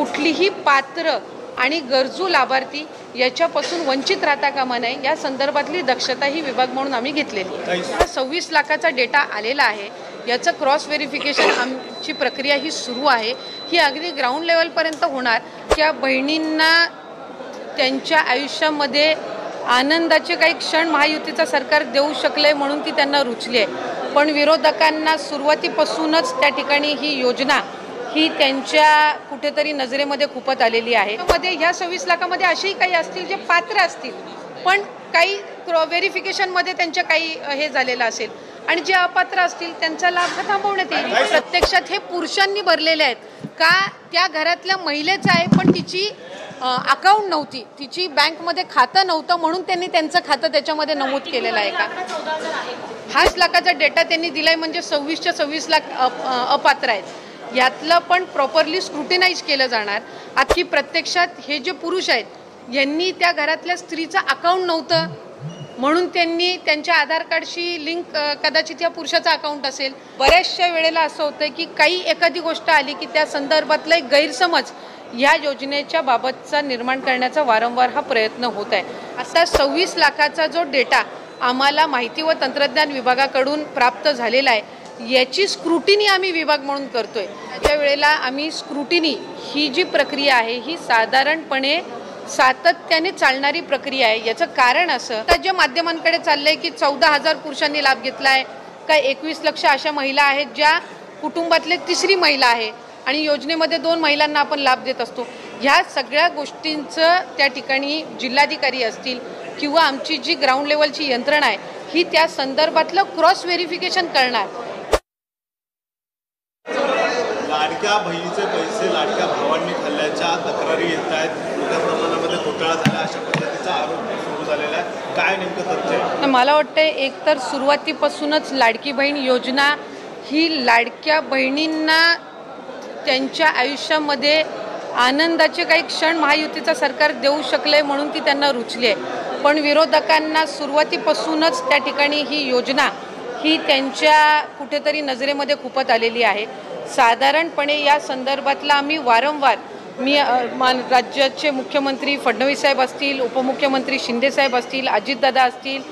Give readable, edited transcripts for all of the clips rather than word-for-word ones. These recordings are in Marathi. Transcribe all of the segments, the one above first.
कुठलीही पात्र आणि गरजू लाभार्थी याच्यापासून वंचित राहता कामा नये या संदर्भातली दक्षता ही विभाग म्हणून आम्ही घेतलेली आहे। 26 लाखाचा डेटा आलेला आहे, याचं क्रॉस व्हेरिफिकेशन आमची प्रक्रिया ही सुरू आहे। ही अगदी ग्राउंड लेवलपर्यंत होणार। त्या बहिणींना त्यांच्या आयुष्यामध्ये आनंदाचे काही क्षण महायुतीचं सरकार देऊ शकले म्हणून ती त्यांना रुचली आहे, पण विरोधकांना सुरुवातीपासूनच त्या ठिकाणी ही योजना ही त्यांच्या कुठेतरी नजरेमध्ये खूपत आलेली आहे। मध्ये ह्या 26 लाखामध्ये असेही काही असतील जे पात्र असतील, पण काही व्हेरिफिकेशनमध्ये त्यांच्या काही हे झालेलं असेल आणि जे अपात्र असतील त्यांचा लाभ थांबवण्यात येईल। प्रत्यक्षात हे पुरुषांनी भरलेले आहेत का त्या घरातल्या महिलेचं आहे, पण तिची अकाउंट नव्हती, तिची बँकमध्ये खातं नव्हतं म्हणून त्यांनी त्यांचं खातं त्याच्यामध्ये नमूद केलेलं आहे का? 5 लाखाचा डेटा त्यांनी दिलाय म्हणजे 26च्या 26 लाख अपात्र आहेत। यातलं पण प्रॉपरली स्क्रुटिनाइज केलं जाणार। आता प्रत्यक्षात हे जे पुरुष आहेत यांनी त्या घरातल्या स्त्रीचं अकाउंट नव्हतं म्हणून त्यांनी त्यांच्या आधार कार्डशी लिंक कदाचित या पुरुषाचं अकाउंट असेल। बऱ्याचशा वेळेला असं होतं की काही एखादी गोष्ट आली की त्या संदर्भातला एक गैरसमज या योजनेच्या बाबतचा निर्माण करण्याचा वारंवार हा प्रयत्न होत आहे। असा 26 लाखाचा जो डेटा आम्हाला माहिती व तंत्रज्ञान विभागाकडून प्राप्त झालेला आहे याची स्क्रुटिनी आम्ही विभाग म्हणून करतोय। त्या वेळेला आम्ही स्क्रुटिनी ही जी प्रक्रिया आहे ही साधारणपणे सातत्याने चालणारी प्रक्रिया आहे। याचं कारण असं तर जे माध्यमांकडे चाललंय की 14,000 पुरुषांनी लाभ घेतलाय का 21 लक्ष अशा महिला आहेत ज्या कुटुंबातले तिसरी महिला आहे आणि योजनेमध्ये 2 महिलांना आपण लाभ देत असतो। ह्या सगळ्या गोष्टींचं त्या ठिकाणी जिल्हाधिकारी असतील किंवा आमची जी ग्राउंड लेवलची यंत्रणा आहे ही त्या संदर्भातलं क्रॉस व्हेरिफिकेशन करणार। लाडक्या बहिणीचे पैसे लाडक्या भावांनी खाल्ल्याच्या तक्रारी येत आहेत, मोठ्या प्रमाणामध्ये घोटाळा झाला अशा पद्धतीचा आरोप सुरू झालेला आहे। काय नेमकं तथ्य आहे? मला वाटतं एकतर सुरुवातीपासूनच लाडकी बहीण योजना ही लाडक्या बहिणींना त्यांच्या आयुष्यामध्ये आनंदाचे काही क्षण महायुतीचं सरकार देऊ शकले म्हणून ती त्यांना रुचली आहे, पण विरोधकांना सुरुवातीपासूनच त्या ठिकाणी ही योजना ही त्यांच्या कुठेतरी नजरेमध्ये खूपत आलेली आहे। साधारणपणे या संदर्भातला आम्ही वारंवार राज्याचे मुख्यमंत्री फडणवीस साहेब असतील, उपमुख्यमंत्री शिंदे साहेब असतील, अजितदादा असतील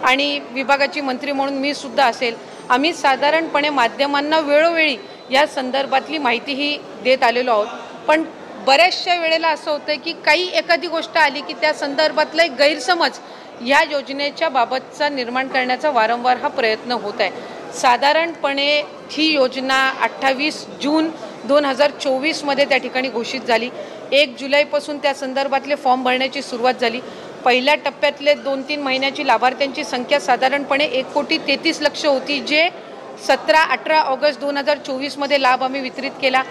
आणि विभागाची मंत्री म्हणून मी सुद्धा असेल, आम्ही साधारणपणे माध्यमांना वेळोवेळी या संदर्भातली माहिती ही देत आलेलो आहोत। पण बऱ्याचशा वेळेला असं होतं की काही एखादी गोष्ट आली की त्या संदर्भातला एक गैरसमज या योजनेच्या बाबतचा निर्माण करण्याचा वारंवार हा प्रयत्न होत आहे। साधारणपणे ही योजना 28 जून 2024 मध्ये त्या ठिकाणी घोषित झाली। 1 जुलैपासून त्या संदर्भातले फॉर्म भरण्याची सुरुवात झाली। पहिल्या टप्प्यातले 2-3 महिन्याची लाभार्थ्यांची संख्या साधारणपणे 1,33,00,000 होती, जे 17-18 ऑगस्ट 2024 मध्ये लाभ आम्ही वितरित केला।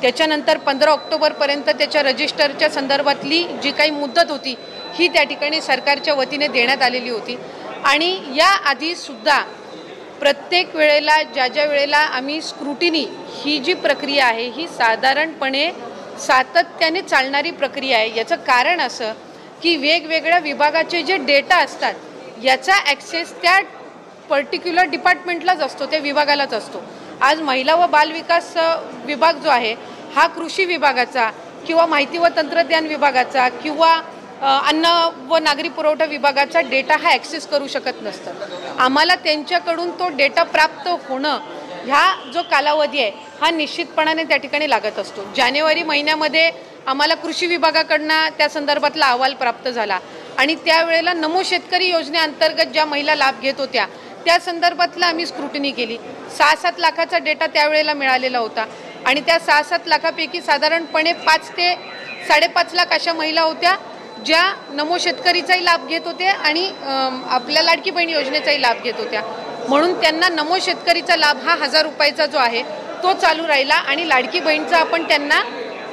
त्याच्यानंतर 15 ऑक्टोबरपर्यंत त्याच्या रजिस्टरच्या संदर्भातली जी काही मुदत होती ही त्या ठिकाणी सरकारच्या वतीने देण्यात आलेली होती आणि या आधी सुद्धा प्रत्येक वेळेला ज्या वेळेला आम्ही स्क्रुटिनी ही जी प्रक्रिया आहे ही साधारणपणे सातत्याने चालणारी प्रक्रिया आहे। याचं कारण असं की वेगवेगळ्या विभागाचे जे डेटा असतात याचा ॲक्सेस त्या पर्टिक्युलर डिपार्टमेंटलाच असतो, त्या विभागालाच असतो। आज महिला व बालविकास विभाग जो आहे हा कृषी विभागाचा किंवा माहिती व तंत्रज्ञान विभागाचा किंवा अन्न व नागरी पुरवठा विभागाचा डेटा हा ॲक्सेस करू शकत नसतं। आम्हाला त्यांच्याकडून तो डेटा प्राप्त होणं ह्या जो कालावधी आहे हा निश्चितपणाने त्या ठिकाणी लागत असतो। जानेवारी महिन्यामध्ये आम्हाला कृषी विभागाकडनं त्या संदर्भातला अहवाल प्राप्त झाला आणि त्यावेळेला नमो शेतकरी योजनेअंतर्गत ज्या महिला लाभ घेत होत्या त्या संदर्भातला आम्ही स्क्रुटिनी केली। 6-7 लाखाचा डेटा त्यावेळेला मिळालेला होता आणि त्या 6-7 लाखापैकी साधारणपणे 5 ते 5.5 लाख अशा महिला होत्या ज्या नमो शेतकरीचाही लाभ घेत होते आणि आपल्या लाडकी बहीण योजनेचाही लाभ घेत होत्या, म्हणून त्यांना नमो शेतकरीचा लाभ हा 1000 रुपयाचा जो आहे तो चालू राहिला आणि लाडकी बहीणचा आपण त्यांना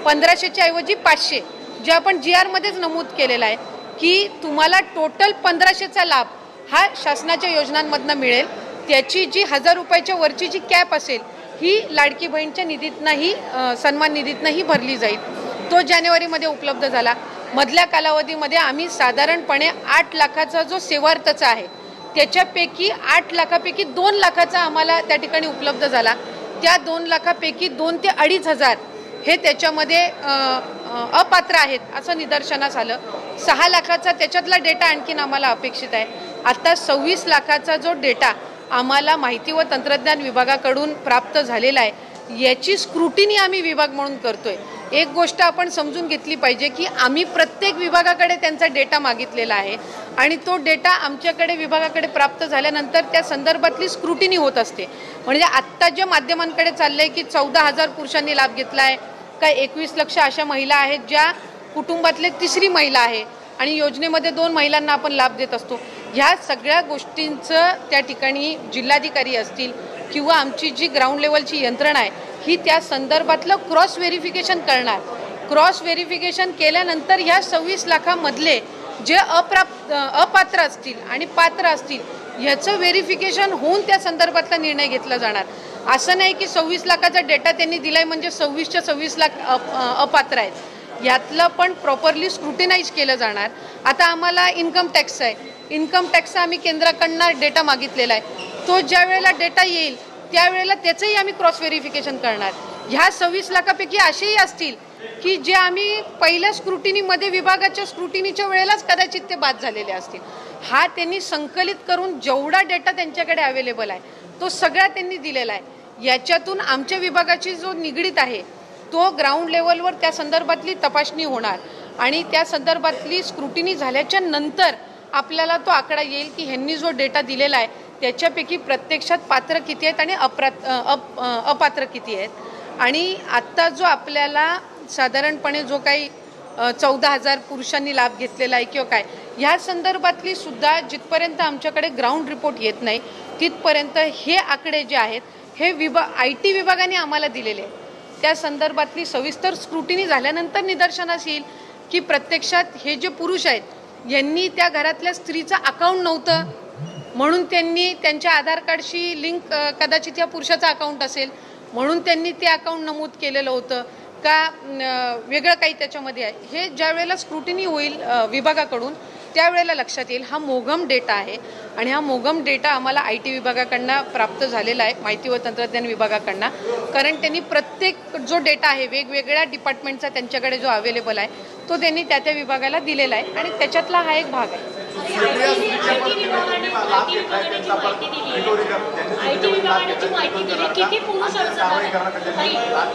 1500च्या ऐवजी 500 जे आपण GR मध्येच नमूद केलेला आहे की तुम्हाला टोटल 1500चा लाभ हा शासनाच्या योजनांमधनं मिळेल। त्याची जी 1000 रुपयाच्या वरची जी कॅप असेल ही लाडकी बहीणच्या निधीतनंही सन्मान निधीतनंही भरली जाईल। तो जानेवारीमध्ये उपलब्ध झाला। मधल्या कालावधीमध्ये आम्ही साधारणपणे 8 लाखाचा जो सेवार्थचा आहे त्याच्यापैकी 8 लाखापैकी 2 लाखाचा आम्हाला त्या ठिकाणी उपलब्ध झाला। त्या 2 लाखापैकी 2 ते 2.5 हजार हे त्याच्यामध्ये अपात्र आहेत असं निदर्शनास आलं। 6 लाखाचा त्याच्यातला डेटा आणखीन आम्हाला अपेक्षित आहे। आता 26 लाखाचा जो डेटा आम्हाला माहिती व तंत्रज्ञान विभागाकडून प्राप्त झालेला आहे, याची स्क्रुटिनी आम्ही विभाग म्हणून करतोय। एक गोष्ट आपण समजून घेतली पाहिजे की आम्ही प्रत्येक विभागाकडे त्यांचा डेटा मागितलेला आहे आणि तो डेटा आमच्याकडे विभागाकडे प्राप्त झाल्यानंतर त्या संदर्भातली स्क्रुटिनी होत असते। म्हणजे आत्ता जे माध्यमांकडे चाललंय की 14,000 पुरुषांनी लाभ घेतला आहे, काय 21 लक्ष अशा महिला आहेत ज्या कुटुंबातले तिसरी महिला आहे आणि योजनेमध्ये 2 महिलांना आपण लाभ देत असतो। ह्या सगळ्या गोष्टींचं त्या ठिकाणी जिल्हाधिकारी असतील किंवा आमची जी ग्राउंड लेवलची यंत्रणा आहे ही त्या संदर्भातलं क्रॉस व्हेरिफिकेशन करणार। क्रॉस व्हेरिफिकेशन केल्यानंतर ह्या 26 लाखामधले जे अपात्र असतील आणि पात्र असतील ह्याचं व्हेरिफिकेशन होऊन त्या संदर्भातला निर्णय घेतला जाणार। असं नाही की 26 लाखाचा डेटा त्यांनी दिलाय म्हणजे 26च्या 26 लाख अपात्र आहेत। यातलं पण प्रॉपरली स्क्रुटिनाइज केलं जाणार। आता आम्हाला इन्कम टॅक्स आहे, इन्कम टॅक्सचा आम्ही केंद्राकडनं डेटा मागितलेला आहे। तो ज्या वेळेला डेटा येईल त्यावेळेला त्याचंही आम्ही क्रॉस व्हेरिफिकेशन करणार। ह्या 26 लाखापैकी असेही असतील की जे आम्ही पहिल्या स्क्रुटिनीमध्ये विभागाच्या स्क्रुटिनीच्या वेळेलाच कदाचित ते बाद झालेले असतील। हा त्यांनी संकलित करून जेवढा डेटा त्यांच्याकडे अवेलेबल आहे तो सगळा त्यांनी दिलेला आहे। याच्यातून आमच्या विभागाची जो निगडीत आहे तो ग्राउंड लेवलवर त्या संदर्भातली तपासणी होणार आणि त्या संदर्भातली स्क्रुटिनी झाल्याच्या नंतर आपल्याला तो आकडा येईल की ह्यांनी जो डेटा दिलेला आहे त्याच्यापैकी प्रत्यक्षात पात्र किती आहेत आणि अपात्र किती आहेत। आणि आत्ता जो आपल्याला साधारणपणे जो काही 14,000 पुरुषांनी लाभ घेतलेला आहे किंवा काय ह्या संदर्भातली सुद्धा जिथपर्यंत आमच्याकडे ग्राउंड रिपोर्ट येत नाही तिथपर्यंत हे आकडे जे आहेत हे IT विभागाने आम्हाला दिलेले आहे। त्या संदर्भातली सविस्तर स्क्रुटिनी झाल्यानंतर निदर्शनास येईल की प्रत्यक्षात हे जे पुरुष आहेत यांनी त्या घरातल्या स्त्रीचं अकाउंट नव्हतं म्हणून त्यांनी त्यांच्या आधार कार्डशी लिंक कदाचित या पुरुषाचं अकाउंट असेल म्हणून त्यांनी ते अकाउंट नमूद केलेलं होतं का वेगळं काही त्याच्यामध्ये आहे। हे ज्या वेळेला स्क्रुटिनी होईल विभागाकडून त्यावेळेला लक्षात येईल। हा मोघम डेटा आहे आणि हा मोघम डेटा आम्हाला IT विभागाकडनं प्राप्त झालेला आहे, माहिती व तंत्रज्ञान विभागाकडनं। कारण त्यांनी प्रत्येक जो डेटा आहे वेगवेगळ्या डिपार्टमेंटचा त्यांच्याकडे जो अवेलेबल आहे तो त्यांनी त्या त्या विभागाला दिलेला आहे आणि त्याच्यातला हा एक भाग आहे।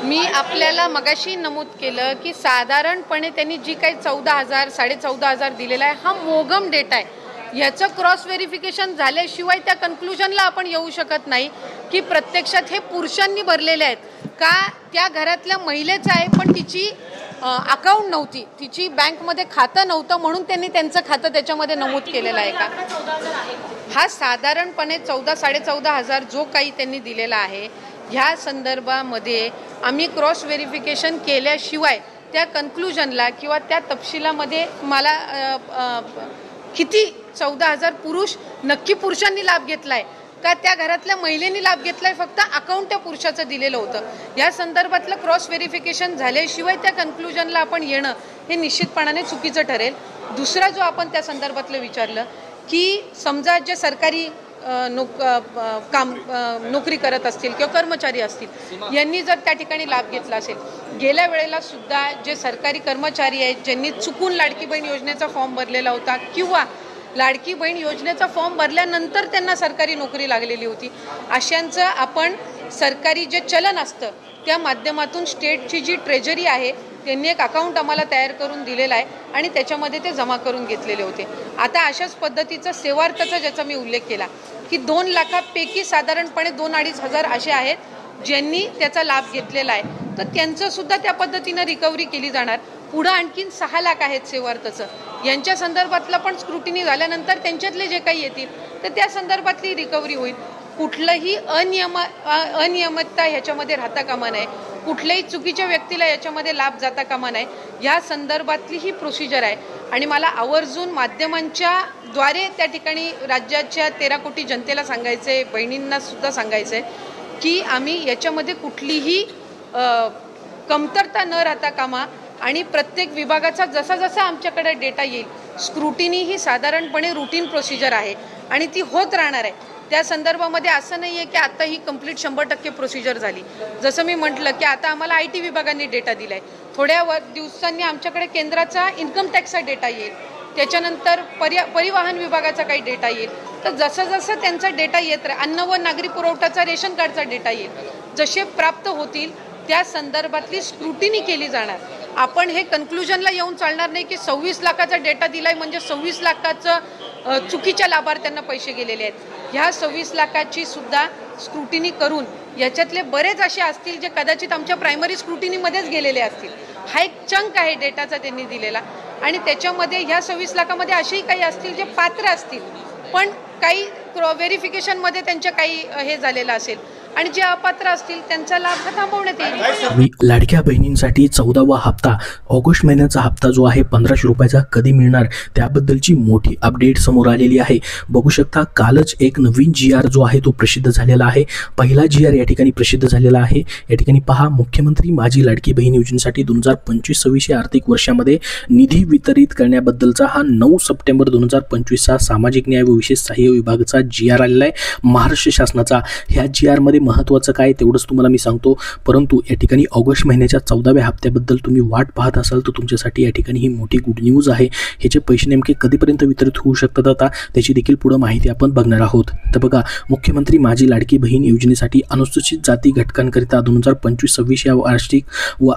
मी आपल्याला मगाशी नमूद केलं की साधारणपणे त्यांनी जी काही 14,000 14,500 दिलेला आहे हा मोघम डेटा आहे। याचं क्रॉस व्हेरिफिकेशन झाल्याशिवाय त्या कन्क्लुजनला आपण येऊ शकत नाही की प्रत्यक्षात हे पुरुषांनी भरलेले आहेत का त्या घरातल्या महिलेचं आहे पण तिची अकाउंट नव्हती, तिची बँकमध्ये खातं नव्हतं म्हणून त्यांनी त्यांचं खातं त्याच्यामध्ये नमूद केलेलं आहे का। हा साधारणपणे 14,000-14,500 जो काही त्यांनी दिलेला आहे ह्या संदर्भामध्ये आम्ही क्रॉस व्हेरिफिकेशन केल्याशिवाय त्या कन्क्लुजनला किंवा त्या तपशिलामध्ये मला किती 14,000 पुरुष नक्की पुरुषांनी लाभ घेतला आहे का त्या घरातल्या महिलेनी लाभ घेतलाय फक्त अकाउंट त्या पुरुषाचं दिलेलं होतं। या संदर्भातलं क्रॉस व्हेरिफिकेशन झाल्याशिवाय त्या कन्क्लुजनला आपण येणं हे निश्चितपणाने चुकीचं ठरेल। दुसरा जो आपण त्या संदर्भातलं विचारलं की समजा जे सरकारी नोकरी करत असतील किंवा कर्मचारी असतील यांनी जर त्या ठिकाणी लाभ घेतला असेल, गेल्या वेळेला सुद्धा जे सरकारी कर्मचारी आहेत ज्यांनी चुकून लाडकी बहीण योजनेचा फॉर्म भरलेला होता किंवा लाडकी बहीण योजनेचा फॉर्म भरल्यानंतर त्यांना सरकारी नोकरी लागलेली होती अशांचं आपण सरकारी जे चलन असतं त्या माध्यमातून स्टेटची जी ट्रेजरी आहे त्यांनी एक अकाउंट आम्हाला तयार करून दिलेला आहे आणि त्याच्यामध्ये ते जमा करून घेतलेले होते। आता अशाच पद्धतीचं सेवार्थाचा ज्याचा मी उल्लेख केला की 2 लाखापैकी साधारणपणे 2-2.5 हजार असे आहेत ज्यांनी त्याचा लाभ घेतलेला आहे, तर त्यांचं सुद्धा त्या पद्धतीनं रिकव्हरी केली जाणार। पुढं आणखीन 6 लाख आहेत सेवार्थाचं, यांच्या संदर्भातलं पण स्क्रुटिनी झाल्यानंतर त्यांच्यातले जे काही येतील तर त्या संदर्भातली रिकव्हरी होईल। कुठलंही अनियमितता ह्याच्यामध्ये राहता कामा नये, कुठल्याही चुकीच्या व्यक्तीला याच्यामध्ये लाभ जाता कामा नये, या संदर्भातली ही प्रोसिजर आहे। आणि मला आवर्जून माध्यमांच्या द्वारे त्या ठिकाणी राज्याच्या 13 कोटी जनतेला सांगायचं आहे, बहिणींना सुद्धा सांगायचं आहे की आम्ही याच्यामध्ये कुठलीही कमतरता न राहता कामा आणि प्रत्येक विभागाचा जसा जसा आमच्याकडे डेटा येईल, स्क्रुटिनी ही साधारणपणे रूटीन प्रोसिजर आहे आणि ती होत राहणार आहे। त्या संदर्भामध्ये असं नाही आहे की आता ही कंप्लीट 100% प्रोसिजर झाली. जसं मी म्हटलं की आता आम्हाला IT विभागाने डेटा दिला आहे. थोड्या दिवसांनी आमच्याकडे केंद्राचा इन्कम टॅक्सचा डेटा येईल, त्याच्यानंतर परिवहन विभागाचा काही डेटा येईल. तर जसं जसं त्यांचा डेटा येत राहील, अन्न व नागरी पुरवठाचा रेशन कार्डचा डेटा येईल, जसे प्राप्त होतील त्या संदर्भातली स्क्रुटिनी केली जाणार. आपण हे कन्क्लुजनला येऊन चालणार नाही की 26 लाखाचा डेटा दिलाय म्हणजे 26 लाखाचं चुकीच्या लाभार्थ्यांना पैसे गेलेले आहेत. ह्या 26 लाखाची सुद्धा स्क्रुटिनी करून याच्यातले बरेच असे असतील जे कदाचित आमच्या प्रायमरी स्क्रुटिनीमध्येच गेलेले असतील. हा एक चंक आहे डेटाचा त्यांनी दिलेला, आणि त्याच्यामध्ये ह्या 26 लाखामध्ये असेही काही असतील जे पात्र असतील पण काही व्हेरिफिकेशनमध्ये त्यांच्या काही हे झालेलं असेल, आणि जे अपात्र असतील त्यांचा लाभ थांबवण्यात येईल. लाडक्या बहिणींसाठी 14वा हप्ता, ऑगस्ट महिन्याचा हप्ता जो आहे 1500 रुपयाचा कधी मिळणार त्याबद्दलची मोठी अपडेट समोर आलेली आहे. बघू शकता कालच एक नवीन GR जो आहे तो प्रसिद्ध झालेला आहे. पहिला GR या ठिकाणी प्रसिद्ध झालेला आहे. या ठिकाणी पहा, मुख्यमंत्री माझी लाडकी बहीण योजनेसाठी 2025-26 या आर्थिक वर्षामध्ये निधी वितरित करण्याबद्दलचा हा 9 सप्टेंबर 2025चा सामाजिक न्याय व विशेष सहाय्य विभागाचा GR आलेला आहे महाराष्ट्र शासनाचा. ह्या GR मध्ये महत्त्वाचं काय तेवढंच तुम्हाला मी सांगतो, परंतु या ठिकाणी ऑगस्ट महिन्याच्या 14व्या हप्त्याबद्दल तुम्ही वाट पाहत असाल तर तुमच्यासाठी या ठिकाणी ही मोठी गुड न्यूज आहे. ह्याचे पैसे नेमके कधीपर्यंत वितरित होऊ शकतात आता त्याची देखील पुढे माहिती आपण बघणार आहोत. तर बघा, मुख्यमंत्री माझी लाडकी बहीण योजनेसाठी अनुसूचित जाती घटकांकरिता 2025-26 या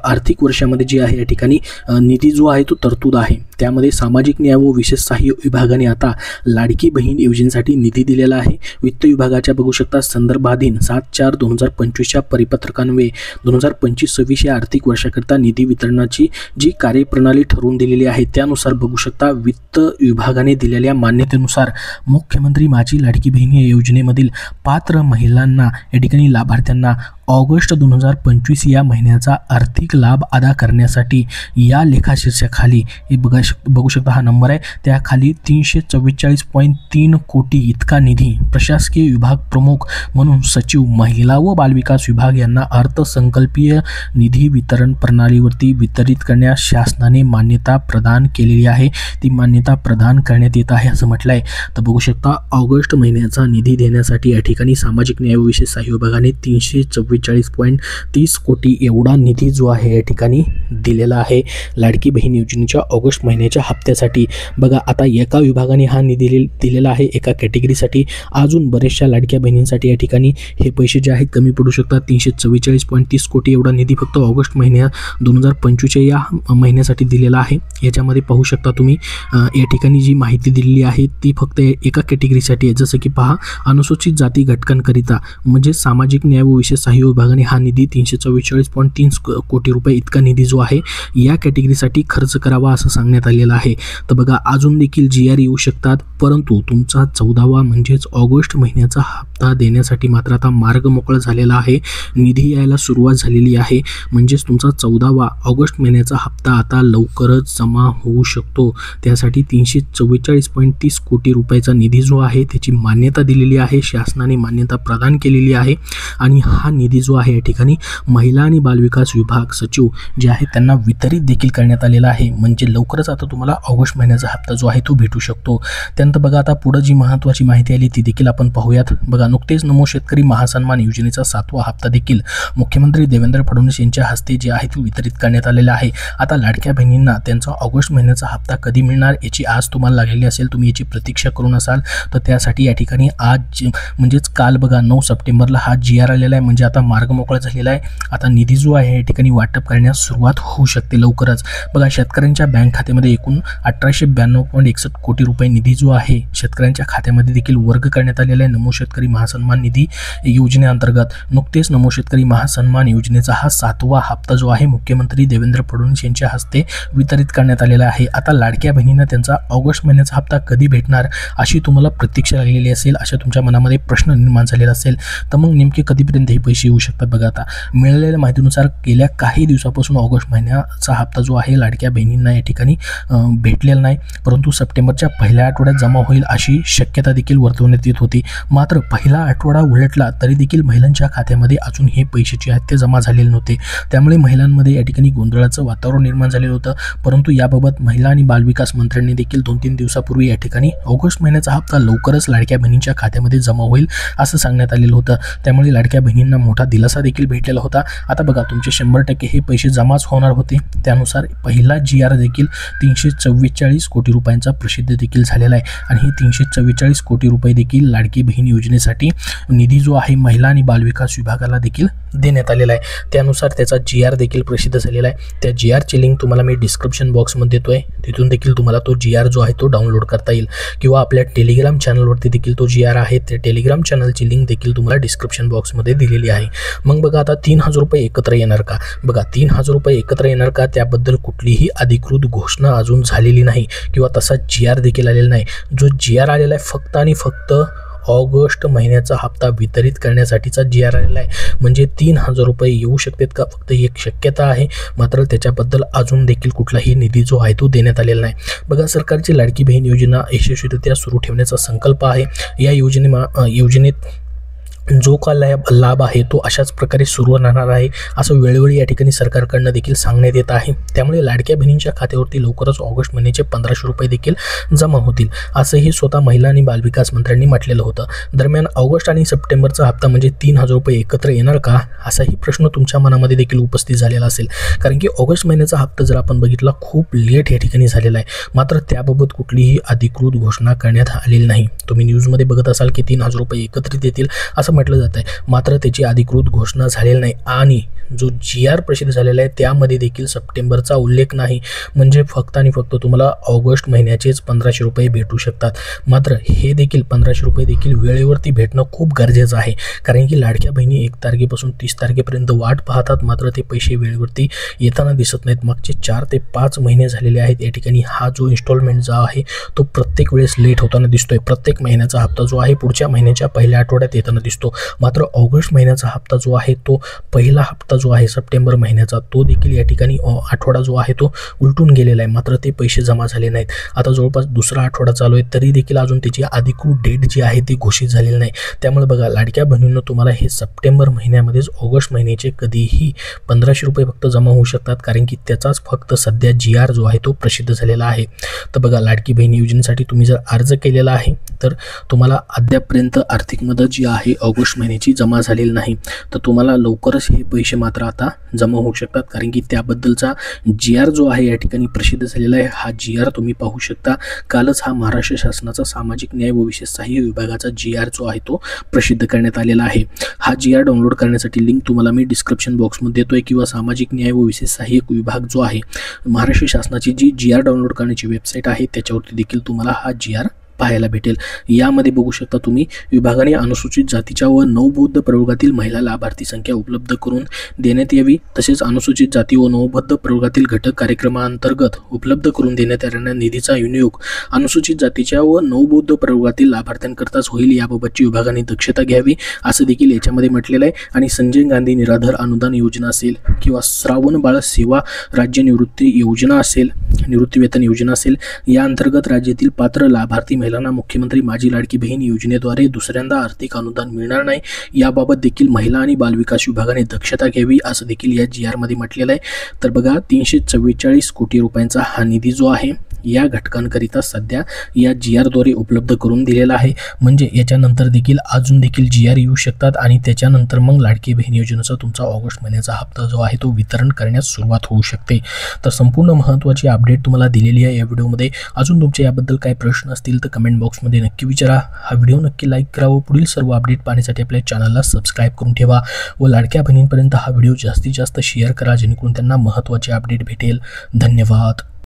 आर्थिक वर्षामध्ये जे आहे या ठिकाणी निधी जो आहे तो तरतूद आहे. त्यामध्ये सामाजिक न्याय व विशेष सहाय्य विभागाने आता लाडकी बहीण योजनेसाठी निधी दिलेला आहे. वित्त विभागाच्या बघू शकता संदर्भाधीन 7/4/2025च्या परिपत्रकान्वये 2025-26 या आर्थिक वर्षाकरिता निधी वितरणाची जी कार्यप्रणाली ठरवून दिलेली आहे त्यानुसार बघू शकता वित्त विभागाने दिलेल्या मान्यतेनुसार मुख्यमंत्री माझी लाडकी बहीण या योजनेमधील पात्र महिलांना या ठिकाणी लाभार्थ्यांना ऑगस्ट 2025 या महिन्याचा आर्थिक लाभ अदा करण्यासाठी या लेखाशीर्षाखाली हे बघू शकता हा नंबर आहे, त्याखाली 344.3 कोटी इतका निधी प्रशासकीय विभाग प्रमुख म्हणून सचिव महिला व बालविकास विभाग यांना अर्थसंकल्पीय निधी वितरण प्रणालीवरती वितरित करण्यास शासनाने मान्यता प्रदान केलेली आहे. ती मान्यता प्रदान करण्यात येत आहे असं म्हटलं आहे. तर बघू शकता ऑगस्ट महिन्याचा निधी देण्यासाठी या ठिकाणी सामाजिक न्याय व विशेष सहाय्य विभागाने 344.30 कोटी एवढा निधी जो आहे या ठिकाणी दिलेला आहे लाडकी बहीण योजनेच्या ऑगस्ट महिन्याच्या हप्त्यासाठी. बघा, आता एका विभागाने हा निधी दिलेला आहे एका कॅटेगरीसाठी, अजून बरेचशा लाडक्या बहिणींसाठी या ठिकाणी हे पैसे जे आहेत कमी पडू शकतात. 344.30 कोटी एवढा निधी फक्त ऑगस्ट महिन्या 2025 या महिन्यासाठी दिलेला आहे. याच्यामध्ये पाहू शकता तुम्ही या ठिकाणी जी माहिती दिलेली आहे ती फक्त एका कॅटेगरीसाठी आहे. जसं की पहा, अनुसूचित जाती घटकांकरिता म्हणजे सामाजिक न्याय व विशेष सहाय्य विभागाने हा निधी 344.3 कोटी रुपये इतका निधी जो आहे या कॅटेगरीसाठी खर्च करावा असं सांगण्यात आलेलं आहे. तर बघा, अजून देखील GR येऊ शकतात, परंतु तुमचा 14वा म्हणजेच ऑगस्ट महिन्याचा हप्ता देण्यासाठी मात्र आता मार्ग मोकळा झालेला आहे. निधी यायला सुरुवात झालेली आहे, म्हणजेच तुमचा 14वा ऑगस्ट महिन्याचा हप्ता आता लवकरच जमा होऊ शकतो. त्यासाठी 344.30 कोटी रुपयाचा निधी जो आहे त्याची मान्यता दिलेली आहे, शासनाने मान्यता प्रदान केलेली आहे. आणि हा निधी जो आहे या ठिकाणी महिला आणि बालविकास विभाग सचिव जे आहे त्यांना वितरित देखील करण्यात आलेला आहे. म्हणजे लवकरच आता तुम्हाला ऑगस्ट महिन्याचा हप्ता जो आहे तो भेटू शकतो. त्यानंतर बघा, आता पुढे जी महत्त्वाची माहिती आली ती देखील आपण पाहूयात. बघा, नुकतेच नमो शेतकरी महासन्मान योजनेचा 7वा हप्ता देखील मुख्यमंत्री देवेंद्र फडणवीस यांच्या हस्ते जे आहे ते वितरित करण्यात आलेला आहे. आता लाडक्या बहिणींना त्यांचा ऑगस्ट महिन्याचा हप्ता कधी मिळणार याची आज तुम्हाला लागलेली असेल, तुम्ही याची प्रतीक्षा करून असाल तर त्यासाठी या ठिकाणी आज म्हणजेच काल बघा 9 सप्टेंबरला हा GR आलेला आहे. म्हणजे आता मार्ग मोकळा झालेला आहे. आता निधी जो आहे या ठिकाणी वाटप करण्यास सुरुवात होऊ शकते लवकरच. बघा, शेतकऱ्यांच्या बँक खात्यामध्ये एकूण 1892.61 कोटी रुपये निधी जो आहे शेतकऱ्यांच्या खात्यामध्ये देखील वर्ग करण्यात आलेला आहे. नमो शेतकरी महासन्मान निधी योजनेअंतर्गत नुकतेच नमो शेतकरी महासन्मान योजनेचा हा 7वा हप्ता जो आहे मुख्यमंत्री देवेंद्र फडणवीस यांच्या हस्ते वितरित करण्यात आलेला आहे. आता लाडक्या बहिणींना त्यांचा ऑगस्ट महिन्याचा हप्ता कधी भेटणार अशी तुम्हाला प्रतीक्षा लागलेली असेल, अशा तुमच्या मनामध्ये प्रश्न निर्माण झालेला असेल, तर मग नेमके कधीपर्यंत हे पैसे येऊ शकतात. बघा, आता मिळालेल्या माहितीनुसार गेल्या काही दिवसापासून ऑगस्ट महिन्याचा हप्ता जो आहे लाडक्या बहिणींना या ठिकाणी भेटलेला नाही, परंतु सप्टेंबरच्या पहिल्या आठवड्यात जमा होईल अशी शक्यता देखील वर्तवण्यात येत होती. मात्र पहिला आठवडा उलटला तरी देखील महिलांच्या खात्यामध्ये अजून हे पैसे जे आहेत ते जमा झालेले नव्हते. त्यामुळे महिलांमध्ये या ठिकाणी गोंधळाचं वातावरण निर्माण झालेलं होतं. परंतु याबाबत महिला आणि बालविकास मंत्र्यांनी देखील 2-3 दिवसापूर्वी या ठिकाणी ऑगस्ट महिन्याचा हप्ता लवकरच लाडक्या बहिणींच्या खात्यामध्ये जमा होईल असं सांगण्यात आलेलं होतं. त्यामुळे लाडक्या बहिणींना मोठा दिलासा देखील भेटलेला होता. आता बघा तुमचे 100% हे पैसे जमाच होणार होते. त्यानुसार पहिला GR देखील 344 कोटी रुपयांचा प्रसिद्ध देखील झालेला आहे आणि हे 344 कोटी रुपये देखील लाडकी बहीण योजनेसाठी निधी जो आहे महिला आणि बालविकास विभागाला देखील देण्यात आलेला आहे. त्यानुसार त्याचा GR देखील प्रसिद्ध झालेला आहे. त्या GRची लिंक तुम्हाला मी डिस्क्रिप्शन बॉक्समध्ये देतोय. तिथून देखील तुम्हाला तो GR जो आहे तो डाउनलोड करता येईल किंवा आपल्या टेलिग्राम चॅनलवरती देखील तो GR आहे. त्या टेलिग्राम चॅनलची लिंक देखील तुम्हाला डिस्क्रिप्शन बॉक्समध्ये दिलेली आहे. मग बघा आता 3000 रुपये एकत्र येणार का? बघा 3000 रुपये एकत्र येणार का त्याबद्दल कुठलीही अधिकृत घोषणा अजून झालेली नाही किंवा तसा GR देखील आलेला नाही. जो GR आलेला आहे फक्त आणि फक्त ऑगस्ट महिन्याचा हप्ता वितरित करण्यासाठीचा GR आलेला आहे. म्हणजे 3000 रुपये येऊ शकतात का? फक्त एक शक्यता आहे, मात्र त्याच्याबद्दल अजून देखील कुठलाही निधी जो आहे तो देण्यात आलेला नाही. बघा सरकारची लाडकी बहीण योजना यशस्वीरित्या सुरू ठेवण्याचा संकल्प आहे. या योजनेत जो का लाभ आहे तो अशाच प्रकारे सुरू राहणार आहे असं वेळोवेळी या ठिकाणी सरकारकडनं देखील सांगण्यात येत आहे. त्यामुळे लाडक्या बहिणींच्या खात्यावरती लवकरच ऑगस्ट महिन्याचे 1500 रुपये देखील जमा होतील असंही स्वतः महिला आणि बालविकास मंत्र्यांनी म्हटलेलं होतं. दरम्यान ऑगस्ट आणि सप्टेंबरचा हप्ता म्हणजे 3000 रुपये एकत्र येणार का असाही प्रश्न तुमच्या मनामध्ये देखील उपस्थित झालेला असेल. कारण की ऑगस्ट महिन्याचा हप्ता जर आपण बघितला खूप लेट या ठिकाणी झालेला आहे, मात्र त्याबाबत कुठलीही अधिकृत घोषणा करण्यात आलेली नाही. तुम्ही न्यूजमध्ये बघत असाल की 3000 रुपये एकत्रित येतील असं म्हटलं जात आहे, मात्र त्याची अधिकृत घोषणा झालेली नाही आणि जो GR प्रसिद्ध झालेला आहे त्यामध्ये देखील सप्टेंबरचा उल्लेख नाही. म्हणजे फक्त आणि फक्त तुम्हाला ऑगस्ट महिन्याचेच 1500 रुपये भेटू शकतात. मात्र हे देखील 1500 रुपये देखील वेळेवरती भेटणं खूप गरजेचं आहे. कारण की लाडक्या बहिणी 1 तारखेपासून 30 तारखेपर्यंत वाट पाहतात, मात्र ते पैसे वेळेवरती येताना दिसत नाहीत. मागचे 4 ते 5 महिने झालेले आहेत. या ठिकाणी हा जो इन्स्टॉलमेंट जो आहे तो प्रत्येक वेळेस लेट होताना दिसतोय. प्रत्येक महिन्याचा हप्ता जो आहे पुढच्या महिन्याच्या पहिल्या आठवड्यात येताना दिसतो. मात्र ऑगस्ट महिन्याचा हप्ता जो आहे तो पहिला हप्ता जो आहे सप्टेंबर महिन्याचा तो देखील या ठिकाणी आठवडा जो आहे तो उलटून गेलेला आहे, मात्र ते पैसे जमा झाले नाहीत. आता जवळपास दुसरा आठवडा चालू आहे तरी देखील अजून त्याची अधिकृत डेट जी आहे ती घोषित झालेली नाही. त्यामुळे बघा लाडक्या बहिणींना तुम्हाला हे सप्टेंबर महिन्यामध्येच ऑगस्ट महिन्याचे कधीही 1500 रुपये फक्त जमा होऊ शकतात. कारण की त्याचाच फक्त सध्या GR जो आहे तो प्रसिद्ध झालेला आहे. तर बघा लाडकी बहिणी योजनेसाठी तुम्ही जर अर्ज केलेला आहे तर तुम्हाला अद्यापपर्यंत आर्थिक मदत जी आहे ऑगस्ट महिन्याची जमा झालेली नाही. तर तुम्हाला लवकरच हे पैसे मात्र आता जमा होऊ शकतात. कारण की त्याबद्दलचा GR जो आहे या ठिकाणी प्रसिद्ध झालेला आहे. हा GR तुम्ही पाहू शकता. कालच हा महाराष्ट्र शासनाचा सामाजिक न्याय व विशेष सहाय्य विभागाचा GR जो आहे तो प्रसिद्ध करण्यात आलेला आहे. हा GR डाउनलोड करण्यासाठी लिंक तुम्हाला मी डिस्क्रिप्शन बॉक्समध्ये देतोय किंवा सामाजिक न्याय व विशेष सहाय्यक विभाग जो आहे महाराष्ट्र शासनाची जी GR डाउनलोड करण्याची वेबसाईट आहे त्याच्यावरती देखील तुम्हाला हा GR पाहायला भेटेल. यामध्ये बघू शकता तुम्ही विभागाने अनुसूचित जातीच्या व नवबौद्ध प्रवर्गातील महिला लाभार्थी संख्या उपलब्ध करून देण्यात यावी, तसेच अनुसूचित जाती व नवबौद्ध प्रवर्गातील घटक कार्यक्रमांतर्गत उपलब्ध करून देण्यात येणाऱ्या निधीचा विनियोग अनुसूचित जातीच्या व नवबौद्ध प्रवर्गातील लाभार्थ्यांकरताच होईल याबाबतची विभागाने दक्षता घ्यावी असं देखील याच्यामध्ये म्हटलेलं आहे. आणि संजय गांधी निराधार अनुदान योजना असेल किंवा श्रावण बाळ सेवा राज्य निवृत्ती योजना असेल, निवृत्तीवेतन योजना असेल, या अंतर्गत राज्यातील पात्र लाभार्थी महिलांना मुख्यमंत्री माझी लाडकी बहीण योजनेद्वारे दुसऱ्यांदा आर्थिक अनुदान मिळणार नाही. याबाबत देखील महिला आणि बालविकास विभागाने दक्षता घ्यावी असं देखील या GR मध्ये म्हटलेलं आहे. तर बघा 344 कोटी रुपयांचा हा निधी जो आहे या घटकांकरिता सध्या या GR द्वारे उपलब्ध करून दिलेला आहे. म्हणजे याच्यानंतर देखील अजून देखील GR येऊ शकतात आणि त्याच्यानंतर मग लाडकी बहीण योजनेचा तुमचा ऑगस्ट महिन्याचा हप्ता जो आहे तो वितरण करण्यास सुरुवात होऊ शकते. तर संपूर्ण महत्त्वाची अपडेट तुम्हाला दिलेली आहे या व्हिडिओमध्ये. अजून तुमचे याबद्दल काही प्रश्न असतील तर कमेंट बॉक्समध्ये नक्की विचारा. हा व्हिडिओ नक्की लाईक करा व पुढील सर्व अपडेट पाहण्यासाठी आपल्या चॅनलला सबस्क्राईब करून ठेवा व लाडक्या बहिणींपर्यंत हा व्हिडिओ जास्तीत जास्त शेअर करा जेणेकरून त्यांना महत्त्वाचे अपडेट भेटेल. धन्यवाद.